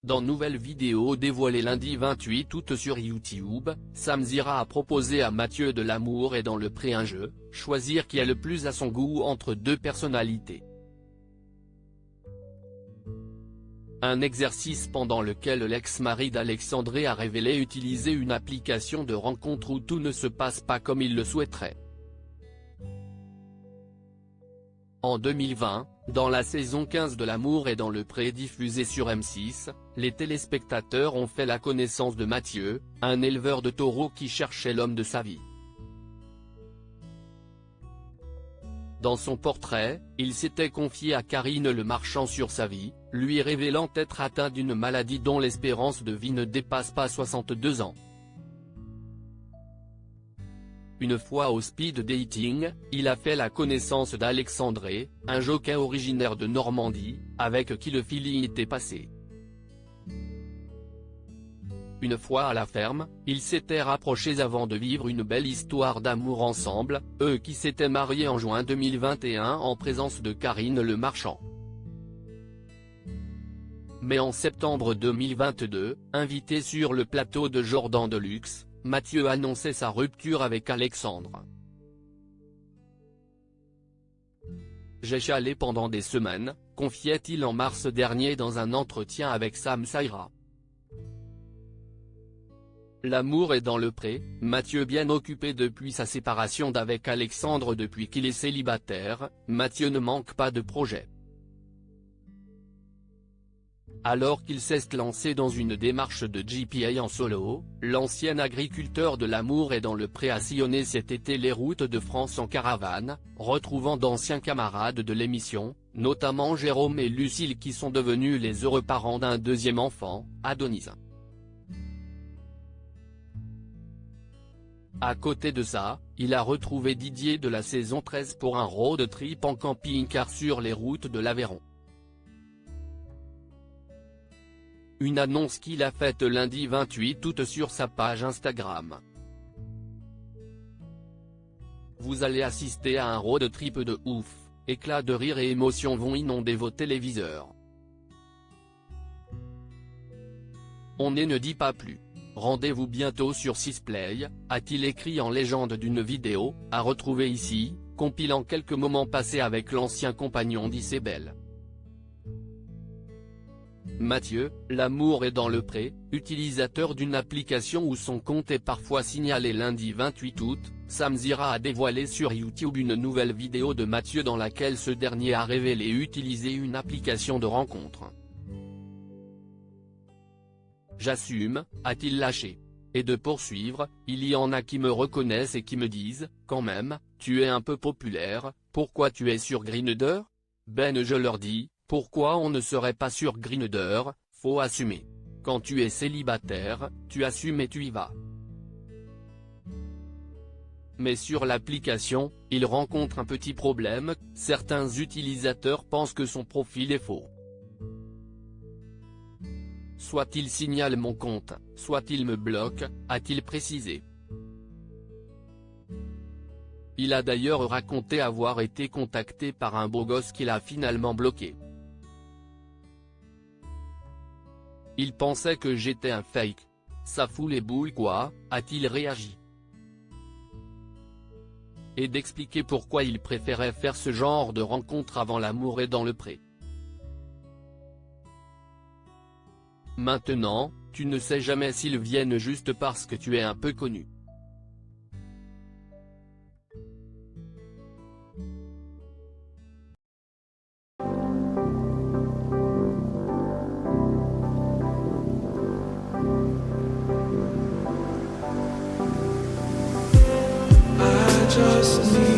Dans nouvelle vidéo dévoilée lundi 28 août sur YouTube, Samzira a proposé à Mathieu de L'Amour est dans le pré un jeu, choisir qui est le plus à son goût entre deux personnalités. Un exercice pendant lequel l'ex-mari d'Alexandré a révélé utiliser une application de rencontre où tout ne se passe pas comme il le souhaiterait. En 2020, dans la saison 15 de L'Amour est dans le pré diffusée sur M6, les téléspectateurs ont fait la connaissance de Mathieu, un éleveur de taureaux qui cherchait l'homme de sa vie. Dans son portrait, il s'était confié à Karine Le Marchand sur sa vie, lui révélant être atteint d'une maladie dont l'espérance de vie ne dépasse pas 62 ans. Une fois au speed dating, il a fait la connaissance d'Alexandré, un jockey originaire de Normandie, avec qui le feeling était passé. Une fois à la ferme, ils s'étaient rapprochés avant de vivre une belle histoire d'amour ensemble, eux qui s'étaient mariés en juin 2021 en présence de Karine Le Marchand. Mais en septembre 2022, invité sur le plateau de Jordan Deluxe, Mathieu annonçait sa rupture avec Alexandre. J'ai chialé pendant des semaines, confiait-il en mars dernier dans un entretien avec Samzira. L'amour est dans le pré, Mathieu bien occupé depuis sa séparation d'avec Alexandre depuis qu'il est célibataire, Mathieu ne manque pas de projets. Alors qu'il s'est lancé dans une démarche de GPA en solo, l'ancien agriculteur de L'Amour est dans le pré a sillonné cet été les routes de France en caravane, retrouvant d'anciens camarades de l'émission, notamment Jérôme et Lucille qui sont devenus les heureux parents d'un deuxième enfant, Adonis. À côté de ça, il a retrouvé Didier de la saison 13 pour un road trip en camping-car sur les routes de l'Aveyron. Une annonce qu'il a faite lundi 28 août sur sa page Instagram. Vous allez assister à un road trip de ouf, éclats de rire et émotions vont inonder vos téléviseurs. On ne dit pas plus. Rendez-vous bientôt sur 6play, a-t-il écrit en légende d'une vidéo, à retrouver ici, compilant quelques moments passés avec l'ancien compagnon d'Isabelle. Mathieu, L'Amour est dans le pré, utilisateur d'une application où son compte est parfois signalé lundi 28 août, Samzira a dévoilé sur YouTube une nouvelle vidéo de Mathieu dans laquelle ce dernier a révélé utiliser une application de rencontre. J'assume, a-t-il lâché. Et de poursuivre, il y en a qui me reconnaissent et qui me disent, quand même, tu es un peu populaire, pourquoi tu es sur Grindr? Ben je leur dis, pourquoi on ne serait pas sur Grindr, faut assumer. Quand tu es célibataire, tu assumes et tu y vas. Mais sur l'application, il rencontre un petit problème, certains utilisateurs pensent que son profil est faux. Soit il signale mon compte, soit il me bloque, a-t-il précisé. Il a d'ailleurs raconté avoir été contacté par un beau gosse qu'il a finalement bloqué. Il pensait que j'étais un fake. Ça fout les boules quoi, a-t-il réagi. Et d'expliquer pourquoi il préférait faire ce genre de rencontre avant L'Amour est dans le pré. Maintenant, tu ne sais jamais s'ils viennent juste parce que tu es un peu connu. Just need